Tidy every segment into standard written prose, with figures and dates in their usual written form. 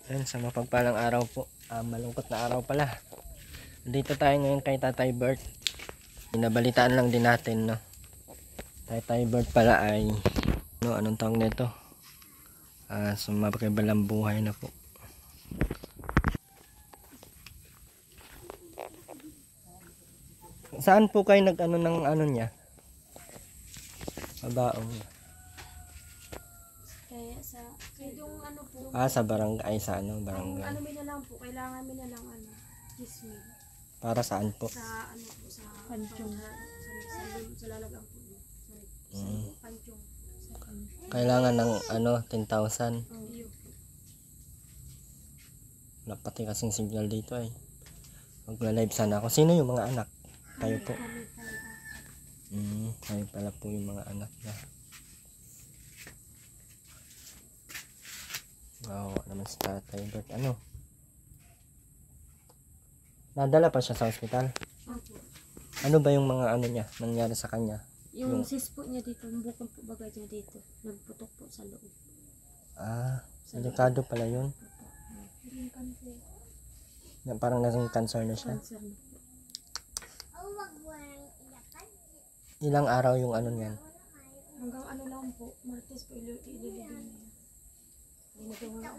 Ayun, sa mapagpalang araw po. Malungkot na araw pala. Dito tayo ngayon kay Tatay Bert. Binabalitaan lang din natin, no. Tatay Bert pala ay anong tawag nito? Sumabalang buhay na po. Saan po kayo nag-ano ng ano niya? Mabaong niya. Kaya sa yung ano po. Sa barangay, sa barangay. Ano mi na lang po, kailangan mi na lang chismis. Para saan po? Sa ano po, sa panchong. Sa lalagang po. Sa panchong. Kailangan ng 10,000. Wala pati kasing signal dito ay. Magla-live sana ako. Sino yung mga anak? Kayo po. Kayo pala po yung mga anak niya. Wow, naman si Tatay Bert. Nadala pa siya sa ospital? Ano ba yung mga niya, nangyari sa kanya? Yung sis po niya dito, yung bukol po bagay niya dito. Nagputok po sa loob. Delikado pala yun. Parang nasang cancer na siya. Cancer na po. Ilang araw yung niyan? Hanggang lang po, Martes po ililibing niya. Dinagawang na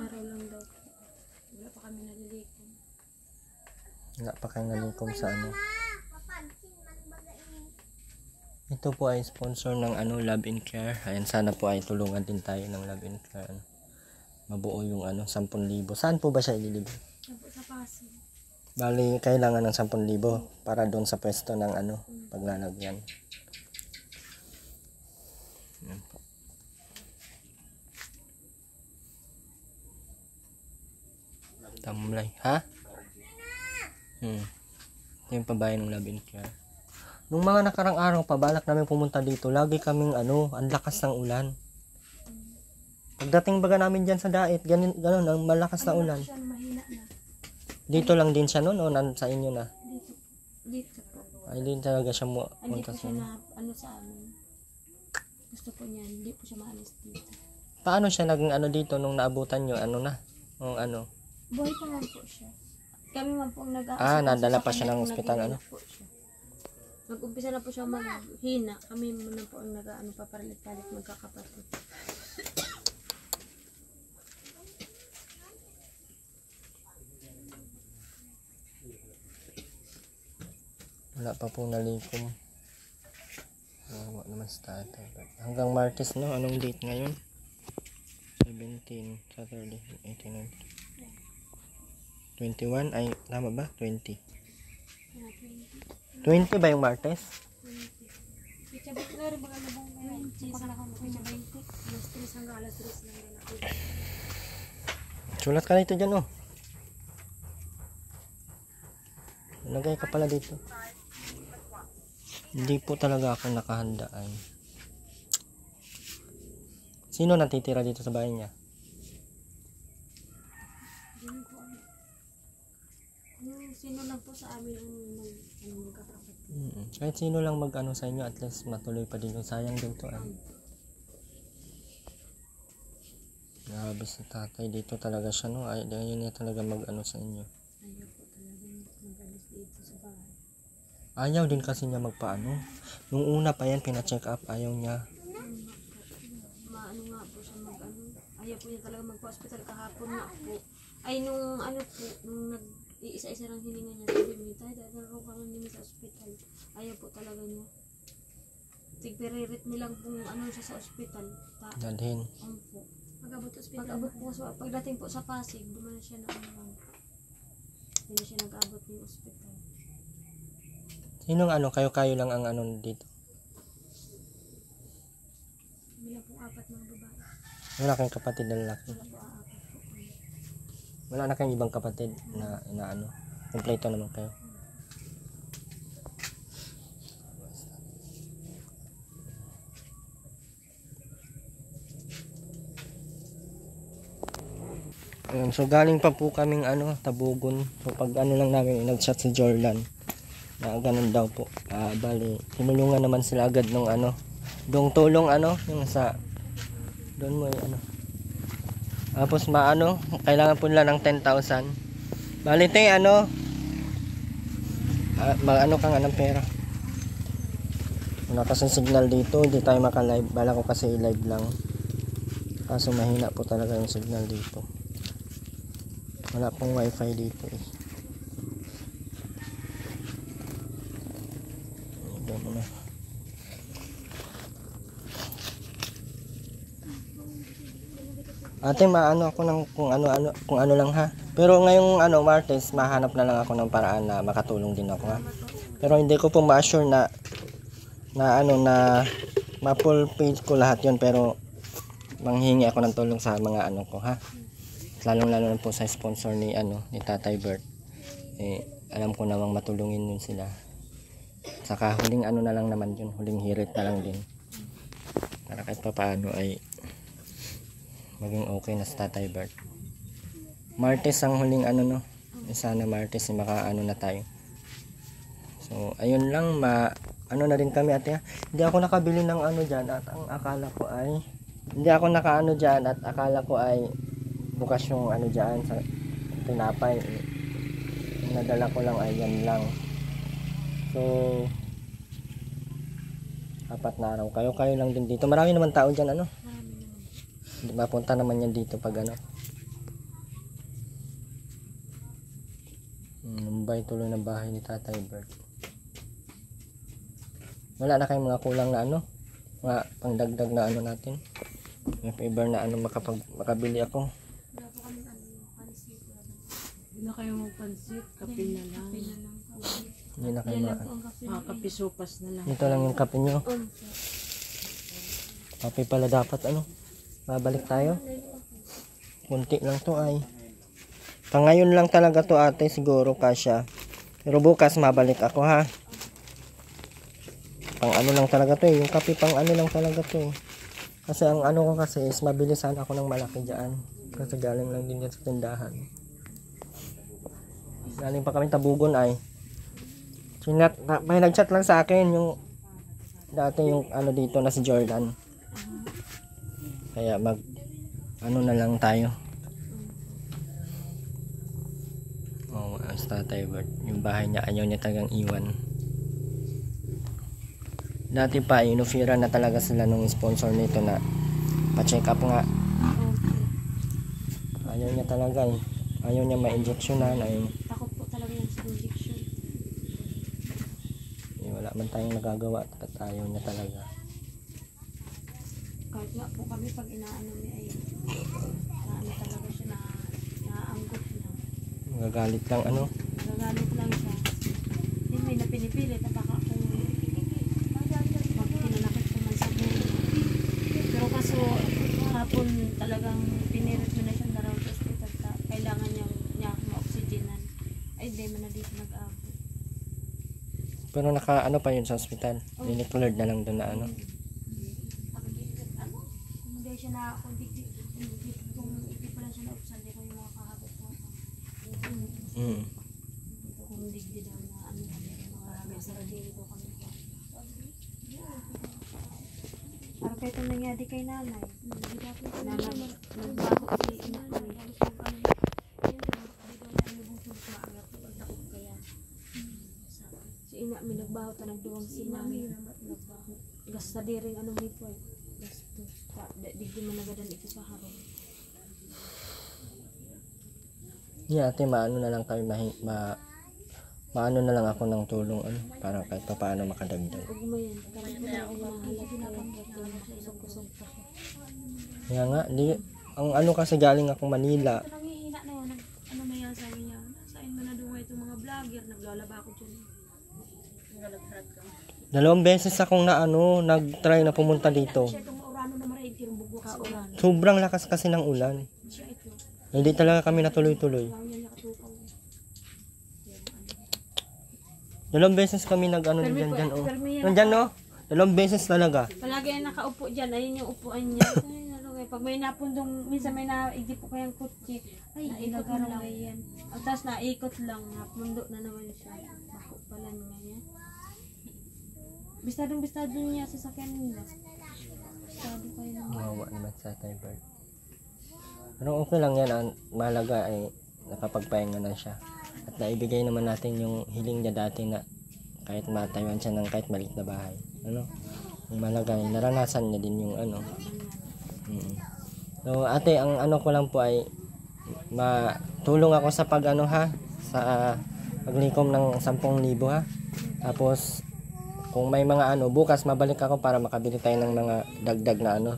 araw lang daw. Wala pa kami nalilikom. Wala pa kayo nalilikom sa Ito po ay sponsor ng Love and Care. Ayan, sana po ay tulungan din tayo ng Love and Care. Mabuo yung 10,000. Saan po ba siya ililibing? Sa Pasig. Bali, kailangan ng 10,000 para doon sa pwesto ng paglalagyan. Ayan po. Tamlay, ha? Ito yung pabayan ng Love and Care. Nung mga nakarang araw pa, balak namin pumunta dito, lagi kaming ang lakas ng ulan. Pagdating baga namin dyan sa dait, ganun ang malakas na ulan. Mahina na. Dito lang din siya noon o sa inyo na? Dito po. Ay, din talaga siya Hindi punta po sa siya na sa amin. Gusto po niya, hindi po siya maalis dito. Paano siya naging dito nung naabutan nyo? Buhay pa man po siya. Kami man po nag-aasal. Nadala pa siya ng ospital, Nag-umpisa na po siya maghina. Kami muna po ang papalit-palit magkakapatid. Wala pa po nalikom. Wala naman sa Tatay. Hanggang Martes, no? Anong date ngayon? 17, Saturday, 18, 21, ay, tama ba? 20. 20 ba yung Martes? 20. Sabi ko rin mga labang 20. Saka na kami 20. Alas 3 hanggang alas 3 lang yan ako. Sulat ka na ito dyan, oh. Nagay ka pala dito. Hindi po talaga ako nakahanda ay. Sino natitira dito sa bahay niya? Sino lang po sa amin ang magkakapatid. Kahit sino lang sa inyo, at least matuloy pa din. Sayang din to ay. Grabe si Tatay. Dito talaga siya, no? Ayaw niya talaga sa inyo. Ayaw po talaga mag-alis dito sa bahay. Ayaw din kasi niya magpaano. Nung una pa yan, pina-check up, ayaw niya. Nga po siya ayaw po niya talaga magpa-hospital kahapon nga po. Ay nung nung nag-iisa-isa lang hininga niya, sabi niya, tayo ka lang sa hospital. Ayaw po talaga niya. Tigperirit nilang kung siya sa hospital. Dalhin. Po. Pag-abot po, pagdating po sa Pasig, duman na siya na hindi na siya nag-abot ng hospital. Sinong kayo lang ang dito? Bilang pong 4 mga babae. Wala kayong kapatid na lalaki? Wala po 4 po. Wala na kayong ibang kapatid na kompleto naman kayo? So galing pa po kaming Tabugon. So pag lang namin, nag-chat si Jordan na ganun daw po. Bali, tinulungan naman sila agad nung doong tulong yung sa doon mo Tapos maano, kailangan po nila ng 10,000. Bali te, ano, ano ka nga ng pera. Wala kasi signal dito, hindi tayo maka-live. Bala ko kasi i-live lang. Kaso mahina po talaga yung signal dito. Wala pong wifi dito eh. Ganun na. Ate, maano ako ng kung ano lang ha. Pero ngayong Martes, mahanap na lang ako ng paraan na makatulong din ako ha. Pero hindi ko po ma-assure na ma-full page ko lahat 'yon, pero manghingi ako ng tulong sa mga ko ha. Lalong-lalo na po sa sponsor ni Tatay Bert. Alam ko namang matulungin yun sila. Saka huling na lang naman yun, huling hirit na lang din. Para kahit papaano ay maging okay na sa Tatay Bert. Martes ang huling sana Martes maka na tayo. So ayun lang, na rin kami ate ha. Hindi ako nakabili ng diyan at ang akala ko ay hindi ako nakaano diyan at akala ko ay bukas yung diyan sa tinapay. Nadala ko lang ay yan lang. So 4 na araw. Kayo lang din dito. Marami naman tao diyan Hindi mapunta naman yan dito pag Mumbai tuloy ng bahay ni Tatay Bert. Wala na kayong mga kulang na mga pangdagdag na natin. May favor na makabili ako. Hindi na kayo magpansit, kape na lang. Hindi na kayo Kape sopas na lang. Ito lang yung kape nyo. Kape pala dapat mabalik tayo. Kunti lang to ay. Ngayon lang talaga to ate, siguro kasya. Pero bukas mabalik ako ha. Pang lang talaga to yung kape pang lang talaga to Kasi ang ko kasi is mabilisan ako ng malaki dyan. Kasi galing lang din yan sa tindahan. Galing pa kami Tabugon ay. May nag-chat lang sa akin yung dati yung dito na si Jordan. Kaya na lang tayo. Sa Tatay Bert. Yung bahay niya ayaw niya talagang iwan. Dati pa inofira na talaga sila nung sponsor nito na pa-check up nga. Ayaw niya talaga Ayaw niya ma-injectionan Takot po talaga yung sa injection. Wala man tayong nagagawa at ayaw niya talaga. Kahit nga po kami pag inaano niya ay talaga siya naanggot na. Magagalit lang Nagagalit lang siya. Hindi na pinipilit at baka kung pag pinanakit ko man sa buhay. Pero kaso hapon talagang pinirit mo na siya na raw sa hospital. Kailangan niya ma-oxygenan. Ay di man na dito nag-abot. Pero pa yun sa hospital. Dineclared na lang doon na Hindi siya na kung hindi pa lang siya na-opsan, di ko yung mga kahabot mo. Kung digdi daw na mga sa radyo ko kami. Para kayo itong nangyari kay nanay. Na nagbaho si ina ko. Si ina mi nagbaho ta nagduwang si mami. Gasta di rin hipoy. Gasto. Digdi man nagadan ito sa harong. ate maano na lang kayo maano na lang ako ng tulong para kahit pa paano makadagdag. Ug mo yan, karang ko na mahalap kusog pa. Kaya nga, ang kasi galing akong Manila. Nangihina na yan. Ano may yan sabi niya? Saan mo na duwa itong mga vlogger? Naglalaba ako dyan. Naglalagharat ka. 2 beses akong nag-try na pumunta dito. Siya itong maurano na maraig kirong bugwak sa ulan. Sobrang lakas kasi ng ulan. Siya ito. Hindi talaga kami natuloy-tuloy. Kaya niya nakatukaw. 2 beses kami dyan. Nandyan 2 beses talaga. Palagi na nakaupo dyan. Ayun yung upuan niya. Ay, pag may napundong, minsan may naigdi po kayang kutsi. Ay, ikot lang yan. Tapos naikot lang. Napundo na naman siya. Bako pala niya yan. Bistadong niya sa sakyan nila. Bistado kayo naman. Mawawa naman sa Tatay Bert. Pero okay lang yan. Ang mahalaga ay nakapagpahinga na siya. At naibigay naman natin yung hiling niya dati na kahit matayuan siya ng kahit maliit na bahay. Ano? Yung mahalaga ay naranasan niya din yung ano. So ate, ang ano ko lang po ay matulong ako sa pag ano ha, sa paglikom ng 10,000 ha. Tapos kung may mga ano, bukas mabalik ako para makabili tayo ng mga dagdag na ano,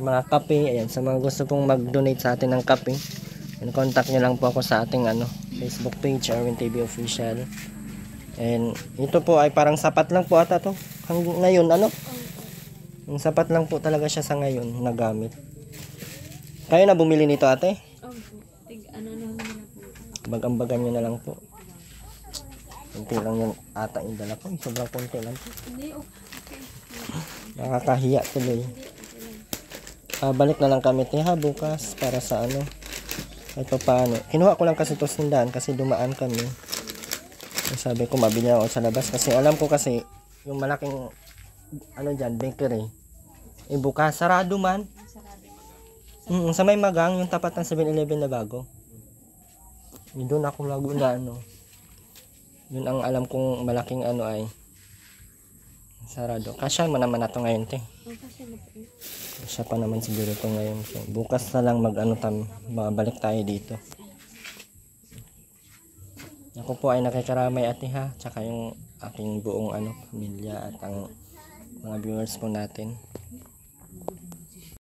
mga kape. Ayan, sa mga gusto pong mag-donate sa atin ng kape, contact nyo lang po ako sa ating ano, Facebook page, Erwin TV Official. And ito po ay parang sapat lang po ata to hanggang ngayon, ano? Yung sapat lang po talaga siya sa ngayon na gamit. Kayo na bumili nito ate? Ano na nila po. Bagambagan nyo na lang po. Kunti lang yan ata yung dala ko. Sobrang konti lang po. Hindi, okay. Nakakahiya tuloy. Balik na lang kami ha bukas para sa ano. Ito paano. Kinuha ko lang kasi ito sindahan kasi dumaan kami. Sabi ko mabili ako sa labas kasi alam ko kasi yung malaking ano dyan, bakery. Bukas sarado man. Sa may magang yung tapat ng 7-Eleven na bago. Doon ako lago na ano. Yun ang alam kong malaking ano ay sarado. Kasya mo naman na to ngayon te. Kasya pa naman siguro to ngayon. So, bukas na lang mabalik tayo dito. Ako po ay nakikaramay ate ha. Tsaka yung aking buong ano, pamilya at ang mga viewers po natin.